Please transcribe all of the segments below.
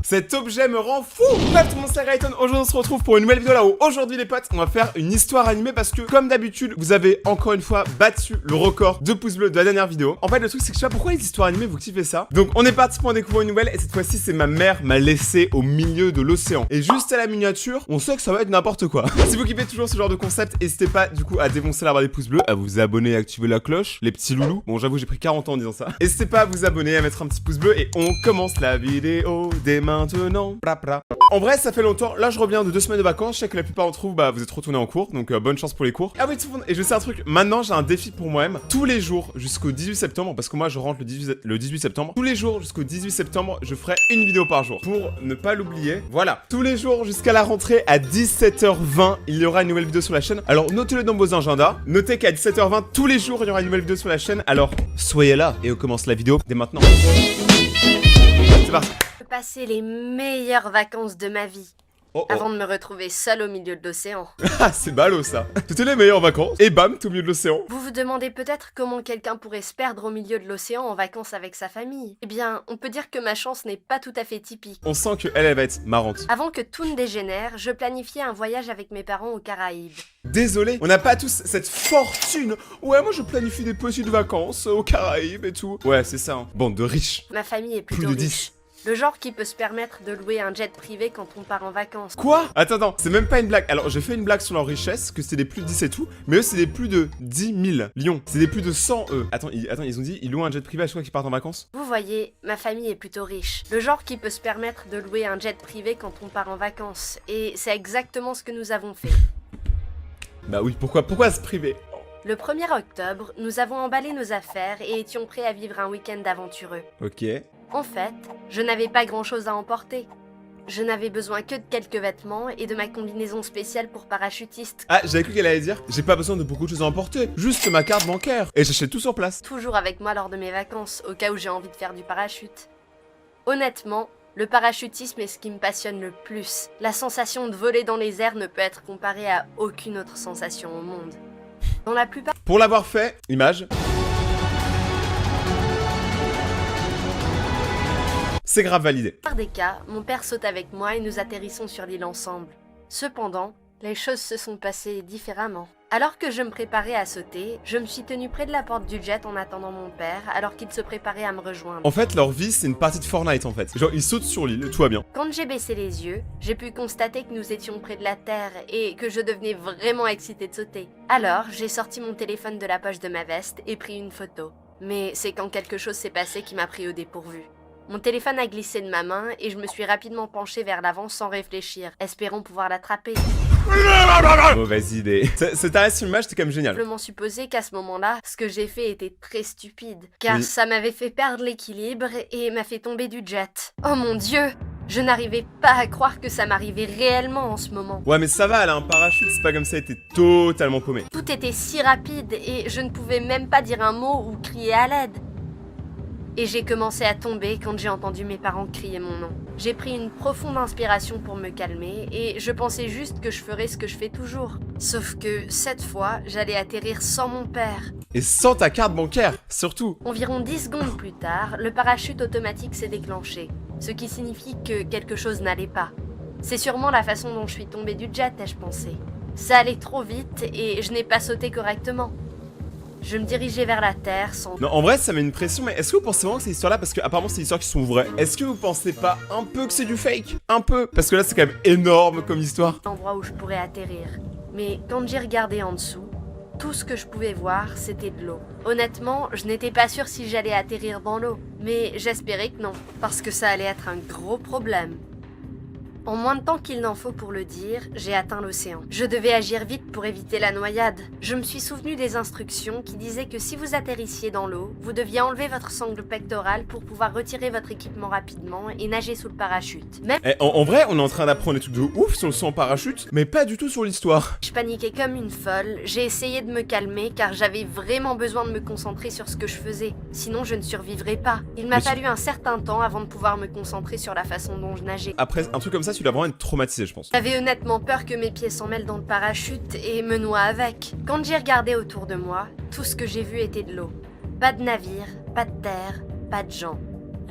Cet objet me rend fou. Bref tout le monde, c'est Rayton. Aujourd'hui on se retrouve pour une nouvelle vidéo là où aujourd'hui les potes on va faire une histoire animée parce que comme d'habitude vous avez encore une fois battu le record de pouces bleus de la dernière vidéo. En fait le truc c'est que je sais pas pourquoi les histoires animées vous kiffez ça. Donc on est parti pour en découvrir une nouvelle et cette fois-ci c'est ma mère m'a laissé au milieu de l'océan. Et juste à la miniature on sait que ça va être n'importe quoi. Si vous kiffez toujours ce genre de concept, n'hésitez pas du coup à défoncer la barre des pouces bleus, à vous abonner et activer la cloche, les petits loulous. Bon j'avoue j'ai pris 40 ans en disant ça. N'hésitez pas à vous abonner, à mettre un petit pouce bleu et on commence la vidéo dès maintenant. En vrai ça fait longtemps, là je reviens de 2 semaines de vacances, je sais que la plupart d'entre vous vous êtes retournés en cours, donc bonne chance pour les cours. Ah oui tout le monde, et je sais un truc, maintenant j'ai un défi pour moi-même, tous les jours jusqu'au 18 septembre, parce que moi je rentre le 18 septembre, tous les jours jusqu'au 18 septembre je ferai une vidéo par jour, pour ne pas l'oublier, voilà. Tous les jours jusqu'à la rentrée à 17h20, il y aura une nouvelle vidéo sur la chaîne, alors notez-le dans vos agendas, notez qu'à 17h20 tous les jours il y aura une nouvelle vidéo sur la chaîne, alors soyez là et on commence la vidéo dès maintenant. C'est parti. Passer les meilleures vacances de ma vie avant de me retrouver seule au milieu de l'océan. Ah, c'est ballot ça. C'était les meilleures vacances. Et bam, tout au milieu de l'océan. Vous vous demandez peut-être comment quelqu'un pourrait se perdre au milieu de l'océan en vacances avec sa famille. Eh bien, on peut dire que ma chance n'est pas tout à fait typique. On sent que elle va être marrante. Avant que tout ne dégénère, je planifiais un voyage avec mes parents aux Caraïbes. Désolé, on n'a pas tous cette fortune. Ouais, moi je planifie des petites vacances aux Caraïbes et tout. Ouais, c'est ça, hein. Bande de riches. Ma famille est Plus plutôt de riche. 10. Le genre qui peut se permettre de louer un jet privé quand on part en vacances. Quoi? Attends, c'est même pas une blague. Alors, j'ai fait une blague sur leur richesse, que c'est des plus de 10 et tout, mais eux, c'est des plus de 10 000 lions. C'est des plus de 100, eux. Attends, ils ont dit, ils louent un jet privé à chaque fois qu'ils partent en vacances? Vous voyez, ma famille est plutôt riche. Le genre qui peut se permettre de louer un jet privé quand on part en vacances. Et c'est exactement ce que nous avons fait. Bah oui, pourquoi se priver? Le 1er octobre, nous avons emballé nos affaires et étions prêts à vivre un week-end aventureux. Ok. En fait, je n'avais pas grand-chose à emporter. Je n'avais besoin que de quelques vêtements et de ma combinaison spéciale pour parachutiste. Ah, j'avais cru qu'elle allait dire, j'ai pas besoin de beaucoup de choses à emporter, juste ma carte bancaire. Et j'achète tout sur place. Toujours avec moi lors de mes vacances, au cas où j'ai envie de faire du parachute. Honnêtement, le parachutisme est ce qui me passionne le plus. La sensation de voler dans les airs ne peut être comparée à aucune autre sensation au monde. Dans la plupart Pour l'avoir fait, image. C'est grave validé. des cas, mon père saute avec moi et nous atterrissons sur l'île ensemble. Cependant, les choses se sont passées différemment. Alors que je me préparais à sauter, je me suis tenue près de la porte du jet en attendant mon père, alors qu'il se préparait à me rejoindre. En fait, leur vie, c'est une partie de Fortnite en fait. Genre, ils sautent sur l'île, tout va bien. Quand j'ai baissé les yeux, j'ai pu constater que nous étions près de la terre et que je devenais vraiment excitée de sauter. Alors, j'ai sorti mon téléphone de la poche de ma veste et pris une photo. Mais c'est quand quelque chose s'est passé qui m'a pris au dépourvu. Mon téléphone a glissé de ma main et je me suis rapidement penchée vers l'avant sans réfléchir, espérant pouvoir l'attraper. Mauvaise idée. Cet arrêt sur l'image, c'était quand même génial. Je m'en supposais qu'à ce moment-là, ce que j'ai fait était très stupide, car Oui. ça m'avait fait perdre l'équilibre et m'a fait tomber du jet. Oh mon Dieu! Je n'arrivais pas à croire que ça m'arrivait réellement en ce moment. Ouais, mais ça va, elle a un parachute, c'est pas comme ça, elle était totalement paumée. Tout était si rapide et je ne pouvais même pas dire un mot ou crier à l'aide. Et j'ai commencé à tomber quand j'ai entendu mes parents crier mon nom. J'ai pris une profonde inspiration pour me calmer et je pensais juste que je ferais ce que je fais toujours. Sauf que cette fois, j'allais atterrir sans mon père. Et sans ta carte bancaire, surtout. Environ 10 secondes plus tard, le parachute automatique s'est déclenché, ce qui signifie que quelque chose n'allait pas. C'est sûrement la façon dont je suis tombée du jet, ai-je pensé. Ça allait trop vite et je n'ai pas sauté correctement. Je me dirigeais vers la terre sans... Non, en vrai, ça met une pression, mais est-ce que vous pensez vraiment que ces histoires-là, parce que apparemment c'est des histoires qui sont vraies, est-ce que vous pensez pas un peu que c'est du fake? Un peu? Parce que là, c'est quand même énorme comme histoire. endroit où je pourrais atterrir. Mais quand j'ai regardé en dessous, tout ce que je pouvais voir, c'était de l'eau. Honnêtement, je n'étais pas sûre si j'allais atterrir dans l'eau, mais j'espérais que non, parce que ça allait être un gros problème. En moins de temps qu'il n'en faut pour le dire, j'ai atteint l'océan. Je devais agir vite pour éviter la noyade. Je me suis souvenu des instructions qui disaient que si vous atterrissiez dans l'eau, vous deviez enlever votre sangle pectorale pour pouvoir retirer votre équipement rapidement et nager sous le parachute. Même En vrai, on est en train d'apprendre des trucs de ouf sur le saut en parachute, mais pas du tout sur l'histoire. je paniquais comme une folle, j'ai essayé de me calmer car j'avais vraiment besoin de me concentrer sur ce que je faisais. Sinon je ne survivrais pas. Il m'a Mais fallu un certain temps avant de pouvoir me concentrer sur la façon dont je nageais. Après, un truc comme ça, tu dois vraiment être traumatisé, je pense. J'avais honnêtement peur que mes pieds s'en mêlent dans le parachute et me noient avec. Quand j'ai regardé autour de moi, tout ce que j'ai vu était de l'eau. Pas de navire, pas de terre, pas de gens.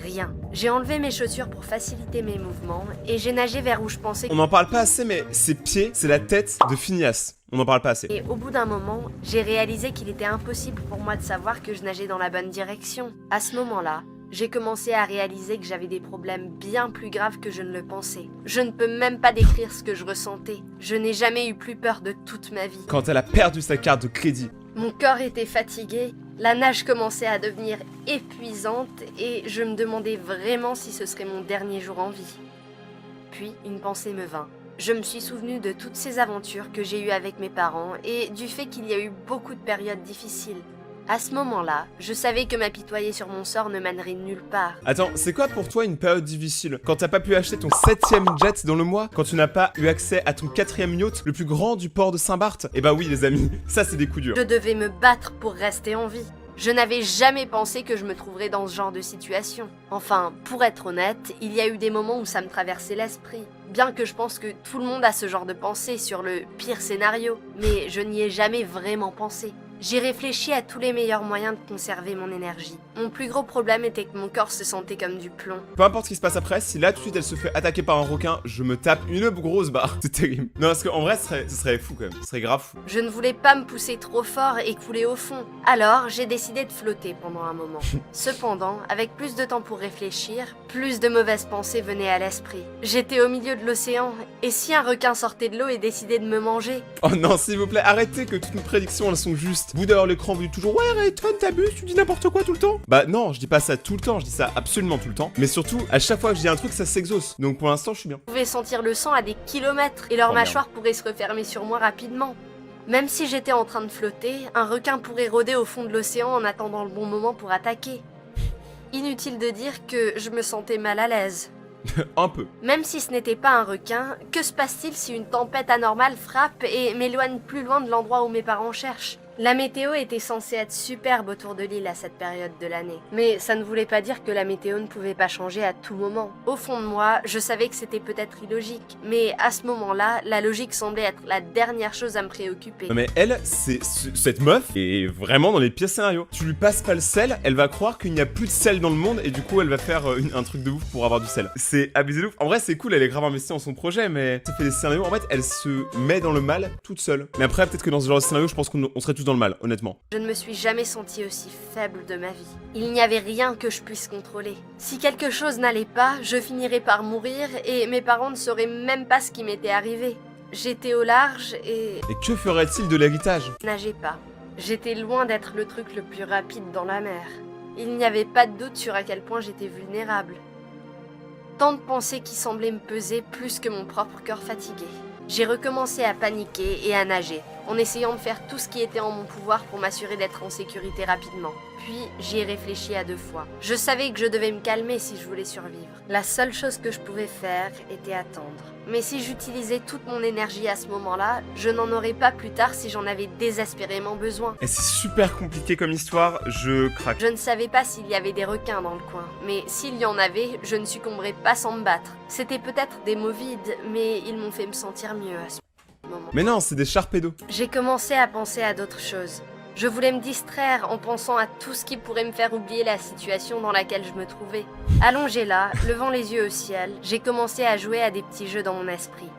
Rien. J'ai enlevé mes chaussures pour faciliter mes mouvements et j'ai nagé vers où je pensais. On n'en parle pas assez, mais ses pieds, c'est la tête de Phineas. On n'en parle pas assez. Et au bout d'un moment, j'ai réalisé qu'il était impossible pour moi de savoir que je nageais dans la bonne direction. À ce moment-là, j'ai commencé à réaliser que j'avais des problèmes bien plus graves que je ne le pensais. Je ne peux même pas décrire ce que je ressentais. Je n'ai jamais eu plus peur de toute ma vie. Quand elle a perdu sa carte de crédit. Mon corps était fatigué, la nage commençait à devenir épuisante et je me demandais vraiment si ce serait mon dernier jour en vie. Puis une pensée me vint. Je me suis souvenu de toutes ces aventures que j'ai eues avec mes parents et du fait qu'il y a eu beaucoup de périodes difficiles. À ce moment-là, je savais que m'apitoyer sur mon sort ne mènerait nulle part. Attends, c'est quoi pour toi une période difficile? Quand t'as pas pu acheter ton 7ème jet dans le mois? Quand tu n'as pas eu accès à ton 4ème yacht, le plus grand du port de Saint-Barth? Eh bah oui les amis, ça c'est des coups durs. Je devais me battre pour rester en vie. Je n'avais jamais pensé que je me trouverais dans ce genre de situation. Enfin, pour être honnête, il y a eu des moments où ça me traversait l'esprit. Bien que je pense que tout le monde a ce genre de pensée sur le pire scénario, mais je n'y ai jamais vraiment pensé. J'ai réfléchi à tous les meilleurs moyens de conserver mon énergie. Mon plus gros problème était que mon corps se sentait comme du plomb. Peu importe ce qui se passe après, si là tout de suite elle se fait attaquer par un requin, je me tape une grosse barre. C'est terrible. Non, parce qu'en vrai, ce serait fou quand même. Ce serait grave fou. Je ne voulais pas me pousser trop fort et couler au fond. Alors, j'ai décidé de flotter pendant un moment. Cependant, avec plus de temps pour réfléchir, plus de mauvaises pensées venaient à l'esprit. J'étais au milieu de l'océan, et si un requin sortait de l'eau et décidait de me manger? Oh non, s'il vous plaît, arrêtez que toutes mes prédictions elles sont justes. Vous derrière l'écran, vous dites toujours ouais, Rayton, t'abuses, tu dis n'importe quoi tout le temps. Bah non, je dis pas ça tout le temps, je dis ça absolument tout le temps. Mais surtout, à chaque fois que je dis un truc, ça s'exauce. Donc pour l'instant, je suis bien. Je pouvais sentir le sang à des kilomètres, et leur Oh, merde. mâchoire pourrait se refermer sur moi rapidement. Même si j'étais en train de flotter, un requin pourrait rôder au fond de l'océan en attendant le bon moment pour attaquer. Inutile de dire que je me sentais mal à l'aise. Un peu. Même si ce n'était pas un requin, que se passe-t-il si une tempête anormale frappe et m'éloigne plus loin de l'endroit où mes parents cherchent? La météo était censée être superbe autour de l'île à cette période de l'année. Mais ça ne voulait pas dire que la météo ne pouvait pas changer à tout moment. Au fond de moi, je savais que c'était peut-être illogique. Mais à ce moment-là, la logique semblait être la dernière chose à me préoccuper. Non mais elle, cette meuf est vraiment dans les pires scénarios. Tu lui passes pas le sel, elle va croire qu'il n'y a plus de sel dans le monde et du coup elle va faire un truc de ouf pour avoir du sel. C'est abusé de ouf. En vrai c'est cool, elle est grave investie dans son projet, mais ça fait des scénarios, en fait elle se met dans le mal toute seule. Mais après peut-être que dans ce genre de scénario, je pense qu'on serait tous dans le mal, honnêtement. Je ne me suis jamais sentie aussi faible de ma vie. Il n'y avait rien que je puisse contrôler. Si quelque chose n'allait pas, je finirais par mourir et mes parents ne sauraient même pas ce qui m'était arrivé. J'étais au large et Et que ferait-il de l'héritage? nageais pas. J'étais loin d'être le truc le plus rapide dans la mer. Il n'y avait pas de doute sur à quel point j'étais vulnérable. Tant de pensées qui semblaient me peser plus que mon propre corps fatigué. J'ai recommencé à paniquer et à nager, en essayant de faire tout ce qui était en mon pouvoir pour m'assurer d'être en sécurité rapidement. Puis, j'y ai réfléchi à 2 fois. Je savais que je devais me calmer si je voulais survivre. La seule chose que je pouvais faire était attendre. Mais si j'utilisais toute mon énergie à ce moment-là, je n'en aurais pas plus tard si j'en avais désespérément besoin. Et c'est super compliqué comme histoire, je craque. Je ne savais pas s'il y avait des requins dans le coin, mais s'il y en avait, je ne succomberais pas sans me battre. C'était peut-être des mots vides, mais ils m'ont fait me sentir mieux à ce moment. Mais non, c'est des charpédos. J'ai commencé à penser à d'autres choses. Je voulais me distraire en pensant à tout ce qui pourrait me faire oublier la situation dans laquelle je me trouvais. Allongée là, levant les yeux au ciel, j'ai commencé à jouer à des petits jeux dans mon esprit.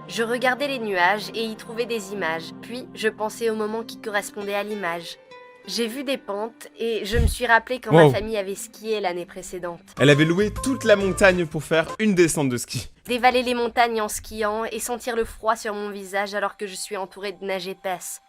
Je regardais les nuages et y trouvais des images, puis je pensais au moment qui correspondait à l'image. J'ai vu des pentes et je me suis rappelé quand Wow. ma famille avait skié l'année précédente. Elle avait loué toute la montagne pour faire une descente de ski. Dévaler les montagnes en skiant et sentir le froid sur mon visage alors que je suis entourée de neige épaisse.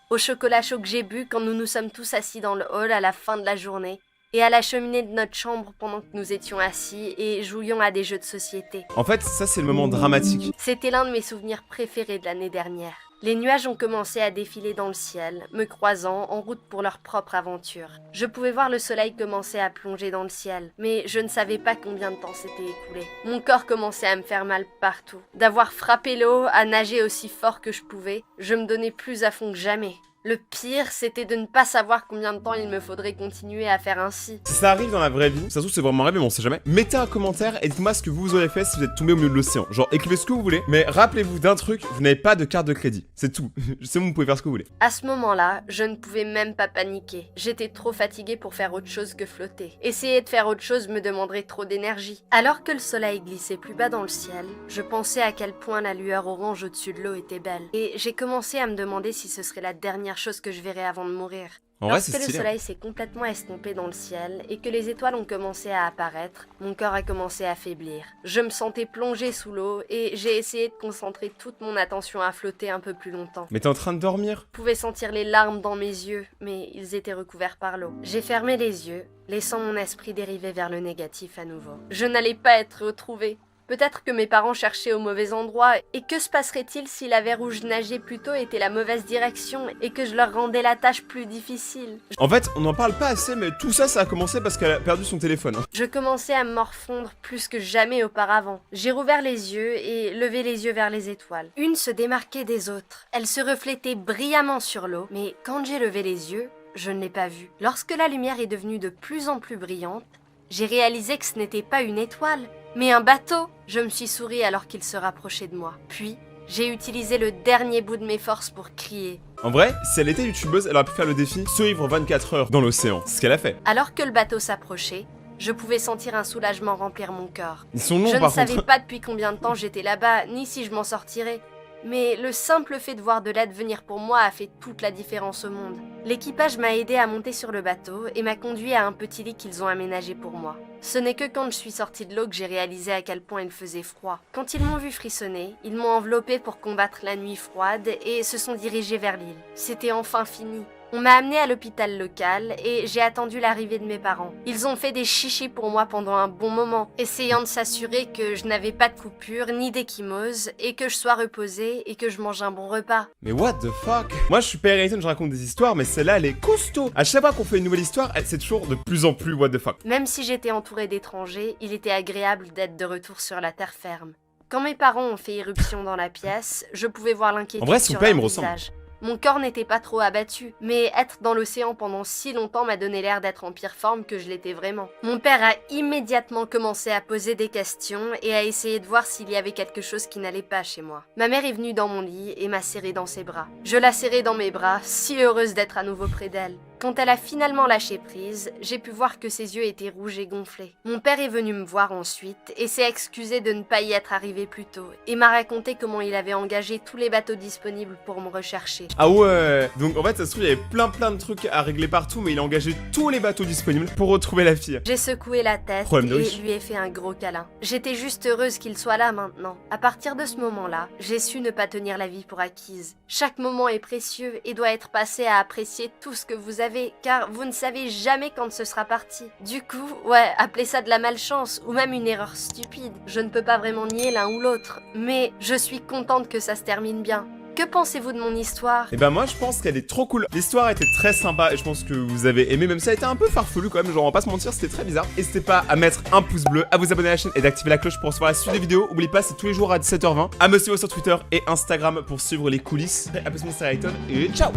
Au chocolat chaud que j'ai bu quand nous nous sommes tous assis dans le hall à la fin de la journée, et à la cheminée de notre chambre pendant que nous étions assis et jouions à des jeux de société. En fait, ça c'est le moment dramatique. C'était l'un de mes souvenirs préférés de l'année dernière. Les nuages ont commencé à défiler dans le ciel, me croisant en route pour leur propre aventure. Je pouvais voir le soleil commencer à plonger dans le ciel, mais je ne savais pas combien de temps s'était écoulé. Mon corps commençait à me faire mal partout. D'avoir frappé l'eau, à nager aussi fort que je pouvais, je me donnais plus à fond que jamais. Le pire, c'était de ne pas savoir combien de temps il me faudrait continuer à faire ainsi. Si ça arrive dans la vraie vie, ça se trouve c'est vraiment rêvé, mais on sait jamais. Mettez un commentaire et dites-moi ce que vous auriez fait si vous êtes tombé au milieu de l'océan. Genre écrivez ce que vous voulez, mais rappelez-vous d'un truc, vous n'avez pas de carte de crédit. C'est tout. C'est bon, vous pouvez faire ce que vous voulez. À ce moment-là, je ne pouvais même pas paniquer. J'étais trop fatiguée pour faire autre chose que flotter. Essayer de faire autre chose me demanderait trop d'énergie. Alors que le soleil glissait plus bas dans le ciel, je pensais à quel point la lueur orange au-dessus de l'eau était belle. Et j'ai commencé à me demander si ce serait la dernière chose que je verrais avant de mourir. En vrai, c'est Lorsque le stylé. soleil s'est complètement estompé dans le ciel et que les étoiles ont commencé à apparaître, mon corps a commencé à faiblir. Je me sentais plongée sous l'eau et j'ai essayé de concentrer toute mon attention à flotter un peu plus longtemps. Mais t'es en train de dormir? Je pouvais sentir les larmes dans mes yeux, mais ils étaient recouverts par l'eau. J'ai fermé les yeux, laissant mon esprit dériver vers le négatif à nouveau. Je n'allais pas être retrouvée. Peut-être que mes parents cherchaient au mauvais endroit, et que se passerait-il si la vers où je nageais plus tôt était la mauvaise direction et que je leur rendais la tâche plus difficile? En fait, on n'en parle pas assez, mais tout ça, ça a commencé parce qu'elle a perdu son téléphone. Je commençais à me morfondre plus que jamais auparavant. J'ai rouvert les yeux et levé les yeux vers les étoiles. Une se démarquait des autres. Elle se reflétait brillamment sur l'eau, mais quand j'ai levé les yeux, je ne l'ai pas vue. Lorsque la lumière est devenue de plus en plus brillante, j'ai réalisé que ce n'était pas une étoile, mais un bateau. Je me suis souri alors qu'il se rapprochait de moi. Puis, j'ai utilisé le dernier bout de mes forces pour crier. En vrai, si elle était youtubeuse, elle aurait pu faire le défi survivre 24 heures dans l'océan. C'est ce qu'elle a fait. Alors que le bateau s'approchait, je pouvais sentir un soulagement remplir mon corps. Ils sont longs Je ne par savais contre. pas depuis combien de temps j'étais là-bas, ni si je m'en sortirais. Mais le simple fait de voir de l'aide venir pour moi a fait toute la différence au monde. L'équipage m'a aidé à monter sur le bateau et m'a conduit à un petit lit qu'ils ont aménagé pour moi. Ce n'est que quand je suis sortie de l'eau que j'ai réalisé à quel point il faisait froid. Quand ils m'ont vu frissonner, ils m'ont enveloppée pour combattre la nuit froide et se sont dirigés vers l'île. C'était enfin fini. On m'a amenée à l'hôpital local et j'ai attendu l'arrivée de mes parents. Ils ont fait des chichis pour moi pendant un bon moment, essayant de s'assurer que je n'avais pas de coupure ni d'échymose et que je sois reposée et que je mange un bon repas. Mais what the fuck? Moi, je suis Père Ayton, je raconte des histoires, mais celle-là, elle est costaud. À chaque fois qu'on fait une nouvelle histoire, c'est toujours de plus en plus what the fuck. Même si j'étais entourée d'étrangers, il était agréable d'être de retour sur la terre ferme. Quand mes parents ont fait irruption dans la pièce, je pouvais voir l'inquiétude En vrai, son sur père, il leur me ressemble. visage. Mon corps n'était pas trop abattu, mais être dans l'océan pendant si longtemps m'a donné l'air d'être en pire forme que je l'étais vraiment. Mon père a immédiatement commencé à poser des questions et à essayer de voir s'il y avait quelque chose qui n'allait pas chez moi. Ma mère est venue dans mon lit et m'a serré dans ses bras. Je la serrai dans mes bras, si heureuse d'être à nouveau près d'elle. Quand elle a finalement lâché prise, j'ai pu voir que ses yeux étaient rouges et gonflés. Mon père est venu me voir ensuite et s'est excusé de ne pas y être arrivé plus tôt et m'a raconté comment il avait engagé tous les bateaux disponibles pour me rechercher. Ah ouais. Donc en fait, ça se trouve, il y avait plein de trucs à régler partout, mais il a engagé tous les bateaux disponibles pour retrouver la fille. J'ai secoué la tête Problème de et riche. lui ai fait un gros câlin. J'étais juste heureuse qu'il soit là maintenant. À partir de ce moment-là, j'ai su ne pas tenir la vie pour acquise. Chaque moment est précieux et doit être passé à apprécier tout ce que vous avez, car vous ne savez jamais quand ce sera parti. Du coup, ouais, appelez ça de la malchance ou même une erreur stupide. Je ne peux pas vraiment nier l'un ou l'autre, mais je suis contente que ça se termine bien. Que pensez-vous de mon histoire? Et ben moi je pense qu'elle est trop cool. L'histoire était très sympa et je pense que vous avez aimé, même si ça a été un peu farfelu quand même, genre on va pas se mentir, c'était très bizarre. N'hésitez pas à mettre un pouce bleu, à vous abonner à la chaîne et d'activer la cloche pour recevoir la suite des vidéos. N'oubliez pas, c'est tous les jours à 17h20. À me suivre sur Twitter et Instagram pour suivre les coulisses. Après, à plus Monster Ayton et ciao.